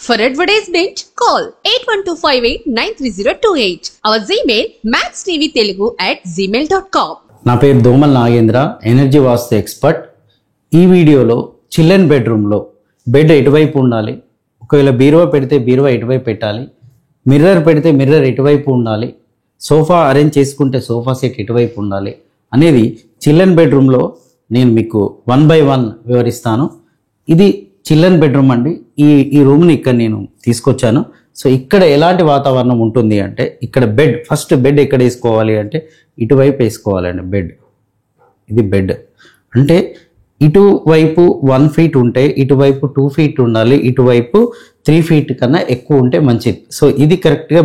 For advertisement, call 8125893028. Our Gmail maxtvtelugu@gmail.com. నా పేరు దోమల్ Nagendra, energy వాస్తు expert. ఈ వీడియోలో చిల్డ్రన్ బెడ్రూమ్లో బెడ్ ఎటువైపు ఉండాలి, ఒకవేళ బీరువా పెడితే బీరువా ఎటువైపు పెట్టాలి, మిర్రర్ పెడితే మిర్రర్ ఎటువైపు ఉండాలి, సోఫా అరేంజ్ చేసుకుంటే సోఫా సెట్ ఎటువైపు ఉండాలి అనేది చిల్డ్రన్ బెడ్రూమ్లో నేను మీకు 1 by 1 వివరిస్తాను. ఇది చిల్డ్రన్ బెడ్రూమ్ అండి. ఈ రూమ్ని ఇక్కడ నేను తీసుకొచ్చాను. సో ఇక్కడ ఎలాంటి వాతావరణం ఉంటుంది అంటే, ఇక్కడ ఫస్ట్ బెడ్ ఎక్కడ వేసుకోవాలి అంటే ఇటువైపు వేసుకోవాలండి. ఇది బెడ్ అంటే ఇటువైపు 1 feet ఉంటే ఇటువైపు 2 feet ఉండాలి, ఇటువైపు 3 feet కన్నా ఎక్కువ ఉంటే మంచిది. సో ఇది కరెక్ట్గా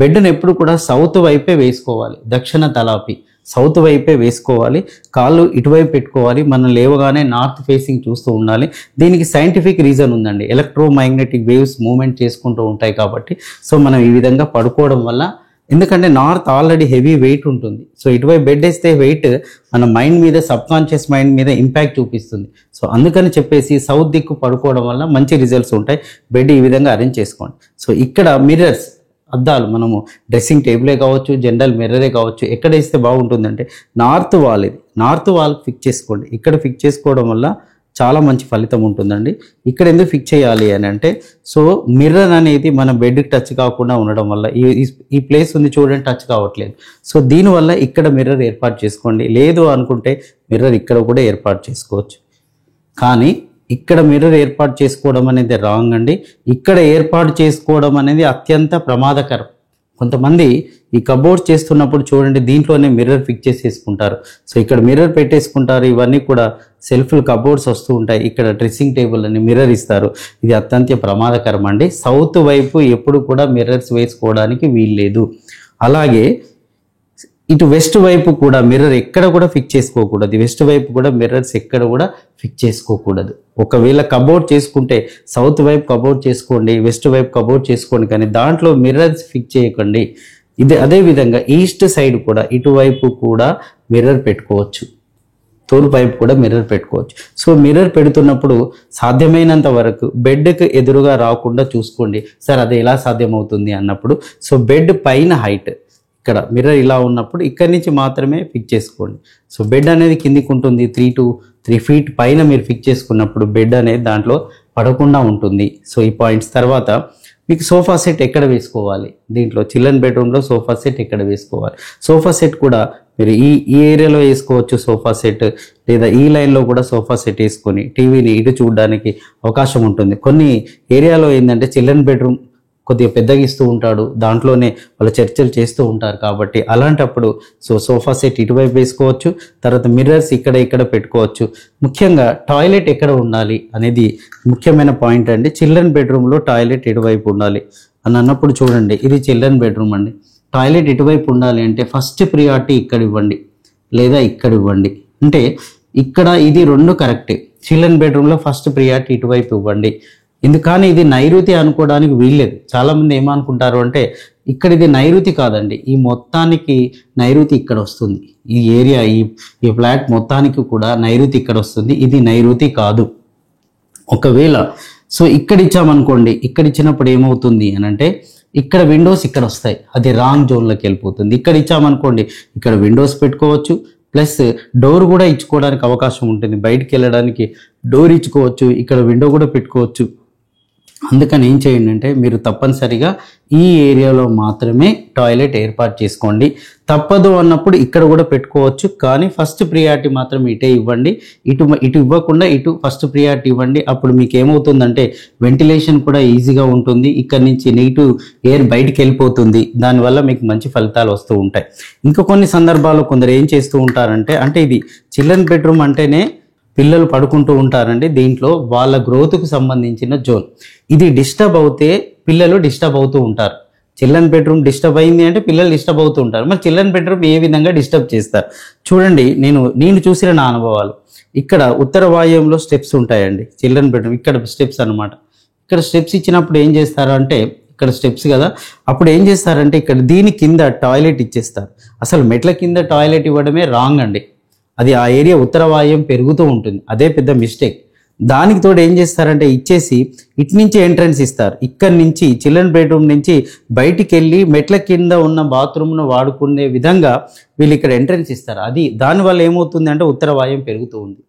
బెడ్ని ఎప్పుడు కూడా సౌత్ వైపే వేసుకోవాలి. దక్షిణ తలాపి సౌత్ వైపే వేసుకోవాలి. కాళ్ళు ఇటువైపు పెట్టుకోవాలి. మనం లేవగానే నార్త్ ఫేసింగ్ చూస్తూ ఉండాలి. దీనికి సైంటిఫిక్ రీజన్ ఉందండి. ఎలక్ట్రోమాగ్నెటిక్ వేవ్స్ మూవ్మెంట్ చేసుకుంటూ ఉంటాయి కాబట్టి సో మనం ఈ విధంగా పడుకోవడం వల్ల, ఎందుకంటే నార్త్ ఆల్రెడీ హెవీ వెయిట్ ఉంటుంది. సో ఇటువైపు బెడ్ వేస్తే వెయిట్ మన మైండ్ మీద, సబ్కాన్షియస్ మైండ్ మీద ఇంపాక్ట్ చూపిస్తుంది. సో అందుకని చెప్పేసి సౌత్ దిక్కు పడుకోవడం వల్ల మంచి రిజల్ట్స్ ఉంటాయి. బెడ్ ఈ విధంగా అరేంజ్ చేసుకోండి. సో ఇక్కడ మిర్రర్స్, అద్దాలు, మనము డ్రెస్సింగ్ టేబులే కావచ్చు, జనరల్ మిర్రరే కావచ్చు, ఎక్కడ వేస్తే బాగుంటుందంటే నార్త్ వాల్, ఇది నార్త్ వాల్ ఫిక్స్ చేసుకోండి. ఇక్కడ ఫిక్స్ చేసుకోవడం వల్ల చాలా మంచి ఫలితం ఉంటుందండి. ఇక్కడ ఎందుకు ఫిక్స్ చేయాలి అని అంటే, సో మిర్రర్ అనేది మన బెడ్కి టచ్ కాకుండా ఉండడం వల్ల, ఈ ప్లేస్ ఉంది చూడండి, టచ్ కావట్లేదు. సో దీనివల్ల ఇక్కడ మిర్రర్ ఏర్పాటు చేసుకోండి. లేదు అనుకుంటే మిర్రర్ ఇక్కడ కూడా ఏర్పాటు చేసుకోవచ్చు. కానీ ఇక్కడ మిర్రర్ ఏర్పాటు చేసుకోవడం అనేది రాంగ్ అండి. ఇక్కడ ఏర్పాటు చేసుకోవడం అనేది అత్యంత ప్రమాదకరం. కొంతమంది ఈ కబోర్డ్స్ చేస్తున్నప్పుడు చూడండి, దీంట్లోనే మిర్రర్ ఫిక్స్ చేసేసుకుంటారు. సో ఇక్కడ మిర్రర్ పెట్టేసుకుంటారు. ఇవన్నీ కూడా సెల్ఫ్లు కబోర్డ్స్ వస్తూ ఉంటాయి. ఇక్కడ డ్రెస్సింగ్ టేబుల్ అని మిర్రర్ ఇస్తారు. ఇది అత్యంత ప్రమాదకరం అండి. సౌత్ వైపు ఎప్పుడు కూడా మిర్రర్స్ వేసుకోవడానికి వీల్లేదు. అలాగే ఇటు వెస్ట్ వైపు కూడా మిర్రర్ ఎక్కడ కూడా ఫిక్స్ చేసుకోకూడదు. వెస్ట్ వైపు కూడా మిర్రర్స్ ఎక్కడ కూడా ఫిక్స్ చేసుకోకూడదు. ఒకవేళ కబోర్డ్ చేసుకుంటే సౌత్ వైపు కబోర్డ్ చేసుకోండి, వెస్ట్ వైపు కబోర్డ్ చేసుకోండి, కానీ దాంట్లో మిర్రర్స్ ఫిక్స్ చేయకండి. అదేవిధంగా ఈస్ట్ సైడ్ కూడా ఇటువైపు కూడా మిర్రర్ పెట్టుకోవచ్చు, తూర్పు వైపు కూడా మిర్రర్ పెట్టుకోవచ్చు. సో మిర్రర్ పెడుతున్నప్పుడు సాధ్యమైనంత వరకు బెడ్కి ఎదురుగా రాకుండా చూసుకోండి. సార్ అది ఎలా సాధ్యమవుతుంది అన్నప్పుడు, సో బెడ్ పైన హైట్, ఇక్కడ మిర్రర్ ఇలా ఉన్నప్పుడు ఇక్కడి నుంచి మాత్రమే ఫిక్స్ చేసుకోండి. సో బెడ్ అనేది కిందికి ఉంటుంది. 3 to 3 feet పైన మీరు ఫిక్స్ చేసుకున్నప్పుడు బెడ్ అనేది దాంట్లో పడకుండా ఉంటుంది. సో ఈ పాయింట్స్ తర్వాత మీకు సోఫా సెట్ ఎక్కడ వేసుకోవాలి, దీంట్లో చిల్డ్రన్ బెడ్రూమ్లో సోఫా సెట్ ఎక్కడ వేసుకోవాలి. సోఫా సెట్ కూడా మీరు ఈ ఏరియాలో వేసుకోవచ్చు సోఫా సెట్, లేదా ఈ లైన్లో కూడా సోఫా సెట్ వేసుకొని టీవీని ఇటు చూడడానికి అవకాశం ఉంటుంది. కొన్ని ఏరియాలో ఏంటంటే చిల్డ్రన్ బెడ్రూమ్ కొద్దిగా పెద్దగా ఇస్తూ ఉంటాడు, దాంట్లోనే వాళ్ళు చర్చలు చేస్తూ ఉంటారు. కాబట్టి అలాంటప్పుడు సోఫా సెట్ ఇటువైపు వేసుకోవచ్చు. తర్వాత మిర్రర్స్ ఇక్కడ పెట్టుకోవచ్చు. ముఖ్యంగా టాయిలెట్ ఎక్కడ ఉండాలి అనేది ముఖ్యమైన పాయింట్ అండి. చిల్డ్రన్ బెడ్రూమ్లో టాయిలెట్ ఎటువైపు ఉండాలి అని అన్నప్పుడు చూడండి, ఇది చిల్డ్రన్ బెడ్రూమ్ అండి. టాయిలెట్ ఎటువైపు ఉండాలి అంటే ఫస్ట్ ప్రియారిటీ ఇక్కడ ఇవ్వండి, లేదా ఇక్కడ ఇవ్వండి. అంటే ఇక్కడ ఇది 2 కరెక్టే. చిల్డ్రన్ బెడ్రూమ్లో ఫస్ట్ ప్రియారిటీ ఇటువైపు ఇవ్వండి. ఎందుకని ఇది నైరుతి అనుకోవడానికి వీల్లేదు. చాలామంది ఏమనుకుంటారు అంటే, ఇక్కడ ఇది నైరుతి కాదండి, ఈ మొత్తానికి నైరుతి ఇక్కడ వస్తుంది. ఈ ఏరియా, ఈ ఫ్లాట్ మొత్తానికి కూడా నైరుతి ఇక్కడ వస్తుంది. ఇది నైరుతి కాదు. ఒకవేళ సో ఇక్కడ ఇచ్చామనుకోండి, ఇక్కడ ఇచ్చినప్పుడు ఏమవుతుంది అని అంటే, ఇక్కడ విండోస్ ఇక్కడ వస్తాయి, అది రాంగ్ జోన్లోకి వెళ్ళిపోతుంది. ఇక్కడ ఇచ్చామనుకోండి, ఇక్కడ విండోస్ పెట్టుకోవచ్చు, ప్లస్ డోర్ కూడా ఇచ్చుకోవడానికి అవకాశం ఉంటుంది. బయటికి వెళ్ళడానికి డోర్ ఇచ్చుకోవచ్చు, ఇక్కడ విండో కూడా పెట్టుకోవచ్చు. అందుకని ఏం చేయండి అంటే, మీరు తప్పనిసరిగా ఈ ఏరియాలో మాత్రమే టాయిలెట్ ఏర్పాటు చేసుకోండి. తప్పదు అన్నప్పుడు ఇక్కడ కూడా పెట్టుకోవచ్చు, కానీ ఫస్ట్ ప్రియారిటీ మాత్రం ఇటే ఇవ్వండి. ఇటు ఇవ్వకుండా ఇటు ఫస్ట్ ప్రియారిటీ ఇవ్వండి. అప్పుడు మీకు ఏమవుతుందంటే వెంటిలేషన్ కూడా ఈజీగా ఉంటుంది. ఇక్కడ నుంచి నెగిటివ్ ఎయిర్ బయటికి వెళ్ళిపోతుంది. దానివల్ల మీకు మంచి ఫలితాలు వస్తూ ఉంటాయి. ఇంకా కొన్ని సందర్భాల్లో కొందరు ఏం చేస్తూ ఉంటారంటే, ఇది చిల్డ్రన్ బెడ్రూమ్ అంటేనే పిల్లలు పడుకుంటూ ఉంటారండి. దీంట్లో వాళ్ళ గ్రోత్కు సంబంధించిన జోన్, ఇది డిస్టర్బ్ అవుతే పిల్లలు డిస్టర్బ్ అవుతూ ఉంటారు. చిల్డ్రన్ బెడ్రూమ్ డిస్టర్బ్ అయింది అంటే పిల్లలు డిస్టర్బ్ అవుతూ ఉంటారు. మరి చిల్డ్రన్ బెడ్రూమ్ ఏ విధంగా డిస్టర్బ్ చేస్తారు చూడండి. నేను చూసిన నా అనుభవాలు, ఇక్కడ ఉత్తర వాయువ్యంలో స్టెప్స్ ఉంటాయండి. చిల్డ్రన్ బెడ్రూమ్ ఇక్కడ స్టెప్స్ అనమాట. ఇక్కడ స్టెప్స్ ఇచ్చినప్పుడు ఏం చేస్తారు అంటే, ఇక్కడ స్టెప్స్ కదా, అప్పుడు ఏం చేస్తారంటే ఇక్కడ దీని కింద టాయిలెట్ ఇచ్చేస్తారు. అసలు మెట్ల కింద టాయిలెట్ ఇవ్వడమే రాంగ్ అండి. అది ఆ ఏరియా ఉత్తర వాయువ్యం పెరుగుతూ ఉంటుంది, అదే పెద్ద మిస్టేక్. దానికి తోడు ఏం చేస్తారంటే ఇచ్చేసి ఇటు నుంచి ఎంట్రన్స్ ఇస్తారు. ఇక్కడి నుంచి చిల్డ్రన్ బెడ్రూమ్ నుంచి బయటికి వెళ్ళి మెట్ల కింద ఉన్న బాత్రూమ్ను వాడుకునే విధంగా వీళ్ళు ఇక్కడ ఎంట్రన్స్ ఇస్తారు. అది దానివల్ల ఏమవుతుంది అంటే ఉత్తరవాయం పెరుగుతూ ఉంది.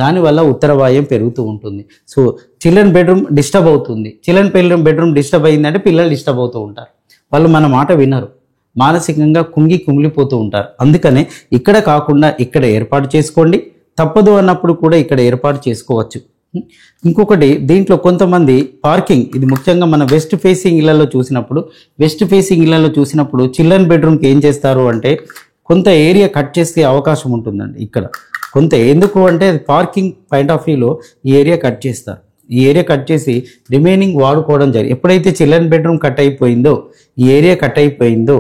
దానివల్ల ఉత్తరవాయం పెరుగుతూ ఉంటుంది. సో చిల్డ్రన్ బెడ్రూమ్ డిస్టర్బ్ అవుతుంది. చిల్డ్రన్ బెడ్రూమ్ డిస్టర్బ్ అయిందంటే పిల్లలు డిస్టర్బ్ అవుతూ ఉంటారు. వాళ్ళు మన మాట వినరు, మానసికంగా కుమిలిపోతూ ఉంటారు. అందుకనే ఇక్కడ కాకుండా ఇక్కడ ఏర్పాటు చేసుకోండి. తప్పదు అన్నప్పుడు కూడా ఇక్కడ ఏర్పాటు చేసుకోవచ్చు. ఇంకొకటి దీంట్లో కొంతమంది పార్కింగ్, ఇది ముఖ్యంగా మన వెస్ట్ ఫేసింగ్ ఇళ్లలో చూసినప్పుడు చిల్డ్రన్ బెడ్రూమ్కి ఏం చేస్తారు అంటే కొంత ఏరియా కట్ చేసే అవకాశం ఉంటుందండి. ఇక్కడ కొంత ఎందుకు అంటే పార్కింగ్ పాయింట్ ఆఫ్ వ్యూలో ఈ ఏరియా కట్ చేస్తారు. ఈ ఏరియా కట్ చేసి రిమైనింగ్ వాడుకోవడం జరిగింది. ఎప్పుడైతే చిల్డ్రన్ బెడ్రూమ్ కట్ అయిపోయిందో ఈ ఏరియా కట్ అయిపోయిందో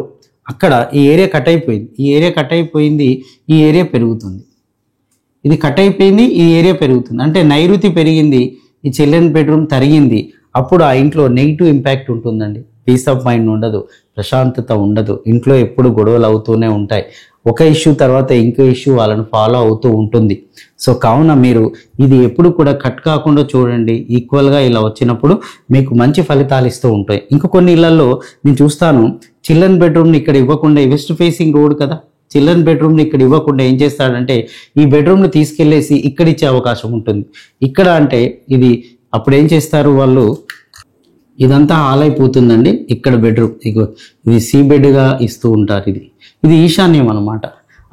అక్కడ ఈ ఏరియా కట్ అయిపోయింది, ఈ ఏరియా పెరుగుతుంది. ఇది కట్ అయిపోయింది, ఈ ఏరియా పెరుగుతుంది. అంటే నైరుతి పెరిగింది, ఈ చిల్డ్రన్ బెడ్రూమ్ తరిగింది. అప్పుడు ఆ ఇంట్లో నెగిటివ్ ఇంపాక్ట్ ఉంటుందండి. పీస్ ఆఫ్ మైండ్ ఉండదు, ప్రశాంతత ఉండదు. ఇంట్లో ఎప్పుడు గొడవలు అవుతూనే ఉంటాయి. ఒక ఇష్యూ తర్వాత ఇంకో ఇష్యూ వాళ్ళని ఫాలో అవుతూ ఉంటుంది. సో కావున మీరు ఇది ఎప్పుడు కూడా కట్ కాకుండా చూడండి. ఈక్వల్గా ఇలా వచ్చినప్పుడు మీకు మంచి ఫలితాలు ఇస్తూ ఉంటాయి. ఇంకా కొన్ని ఇళ్లలో నేను చూస్తాను చిల్డ్రన్ బెడ్రూమ్ని ఇక్కడ ఇవ్వకుండా, వెస్ట్ ఫేసింగ్ రోడ్ కదా, చిల్డ్రన్ బెడ్రూమ్ని ఇక్కడ ఇవ్వకుండా ఏం చేస్తాడంటే ఈ బెడ్రూమ్ని తీసుకెళ్లేసి ఇక్కడ ఇచ్చే అవకాశం ఉంటుంది. ఇక్కడ అంటే ఇది అప్పుడు ఏం చేస్తారు వాళ్ళు, ఇదంతా హాల్ అయిపోతుందండి. ఇక్కడ బెడ్రూమ్ ఇది సి బెడ్గా ఇస్తూ ఉంటారు. ఇది ఈశాన్యం అనమాట.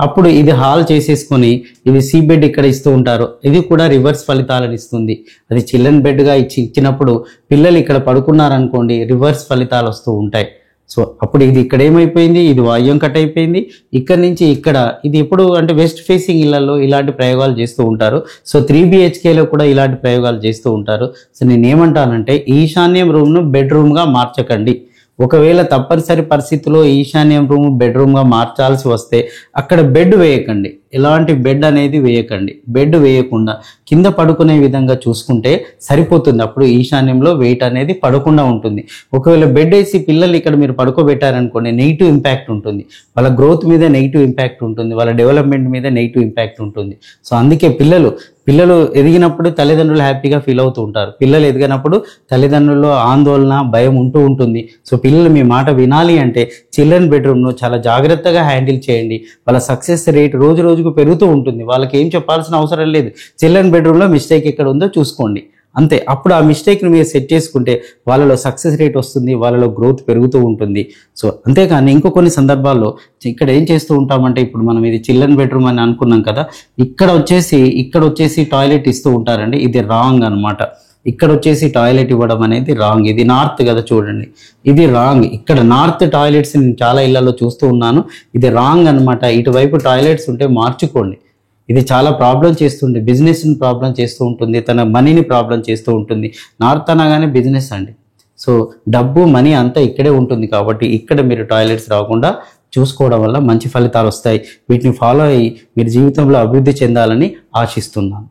అప్పుడు ఇది హాల్ చేసేసుకొని ఇది సి బెడ్ ఇక్కడ ఇస్తూ ఉంటారు. ఇది కూడా రివర్స్ ఫలితాలను ఇస్తుంది. అది చిల్డ్రన్ బెడ్గా ఇచ్చినప్పుడు పిల్లలు ఇక్కడ పడుకున్నారనుకోండి, రివర్స్ ఫలితాలు వస్తూ ఉంటాయి. సో అప్పుడు ఇది ఇక్కడ ఏమైపోయింది, ఇది వాయుం కట్ అయిపోయింది. ఇక్కడ నుంచి ఇక్కడ ఇది ఎప్పుడు అంటే వెస్ట్ ఫేసింగ్ ఇళ్లలో ఇలాంటి ప్రయోగాలు చేస్తూ ఉంటారు. సో 3 BHKలో కూడా ఇలాంటి ప్రయోగాలు చేస్తూ ఉంటారు. సో నేను ఏమంటానంటే ఈశాన్యం రూమ్ను బెడ్రూమ్గా మార్చకండి. ఒకవేళ తప్పనిసరి పరిస్థితుల్లో ఈశాన్యం రూమ్ బెడ్రూమ్గా మార్చాల్సి వస్తే అక్కడ బెడ్ వేయకండి. ఎలాంటి బెడ్ అనేది వేయకండి. బెడ్ వేయకుండా కింద పడుకునే విధంగా చూసుకుంటే సరిపోతుంది. అప్పుడు ఈశాన్యంలో వెయిట్ అనేది పడకుండా ఉంటుంది. ఒకవేళ బెడ్ వేసి పిల్లలు ఇక్కడ మీరు పడుకోబెట్టారనుకోండి, నెగిటివ్ ఇంపాక్ట్ ఉంటుంది. వాళ్ళ గ్రోత్ మీద నెగిటివ్ ఇంపాక్ట్ ఉంటుంది, వాళ్ళ డెవలప్మెంట్ మీద నెగిటివ్ ఇంపాక్ట్ ఉంటుంది. సో అందుకే పిల్లలు ఎదిగినప్పుడు తల్లిదండ్రులు హ్యాపీగా ఫీల్ అవుతూ ఉంటారు. పిల్లలు ఎదిగినప్పుడు తల్లిదండ్రుల్లో ఆందోళన, భయం ఉంటూ ఉంటుంది. సో పిల్లలు మీ మాట వినాలి అంటే చిల్డ్రన్ బెడ్రూమ్ను చాలా జాగ్రత్తగా హ్యాండిల్ చేయండి. వాళ్ళ సక్సెస్ రేట్ రోజు రోజుకు పెరుగుతూ ఉంటుంది. వాళ్ళకి ఏం చెప్పాల్సిన అవసరం లేదు. చిల్డ్రన్ బెడ్రూమ్లో మిస్టేక్ ఎక్కడ ఉందో చూసుకోండి, అంతే. అప్పుడు ఆ మిస్టేక్ని మీరు సెట్ చేసుకుంటే వాళ్ళలో సక్సెస్ రేట్ వస్తుంది, వాళ్ళలో గ్రోత్ పెరుగుతూ ఉంటుంది. సో అంతేకాని ఇంకో కొన్ని సందర్భాల్లో ఇక్కడ ఏం చేస్తూ ఉంటామంటే, ఇప్పుడు మనం ఇది చిల్డ్రన్ బెడ్రూమ్ అని అనుకున్నాం కదా, ఇక్కడ వచ్చేసి టాయిలెట్ ఇస్తూ ఉంటారండి. ఇది రాంగ్ అనమాట. ఇక్కడ వచ్చేసి టాయిలెట్ ఇవ్వడం అనేది రాంగ్. ఇది నార్త్ కదా, చూడండి ఇది రాంగ్. ఇక్కడ నార్త్ టాయిలెట్స్ నేను చాలా ఇళ్లలో చూస్తూ ఉన్నాను. ఇది రాంగ్ అనమాట. ఇటువైపు టాయిలెట్స్ ఉంటే మార్చుకోండి. ఇది చాలా ప్రాబ్లం చేస్తుంది, బిజినెస్ని ప్రాబ్లం చేస్తూ ఉంటుంది, తన మనీని ప్రాబ్లం చేస్తూ ఉంటుంది. నార్త్ అనగానే బిజినెస్ అండి. సో డబ్బు, మనీ అంతా ఇక్కడే ఉంటుంది. కాబట్టి ఇక్కడ మీరు టాయిలెట్స్ రాకుండా చూసుకోవడం వల్ల మంచి ఫలితాలు వస్తాయి. వీటిని ఫాలో అయ్యి మీరు జీవితంలో అభివృద్ధి చెందాలని ఆశిస్తున్నాను.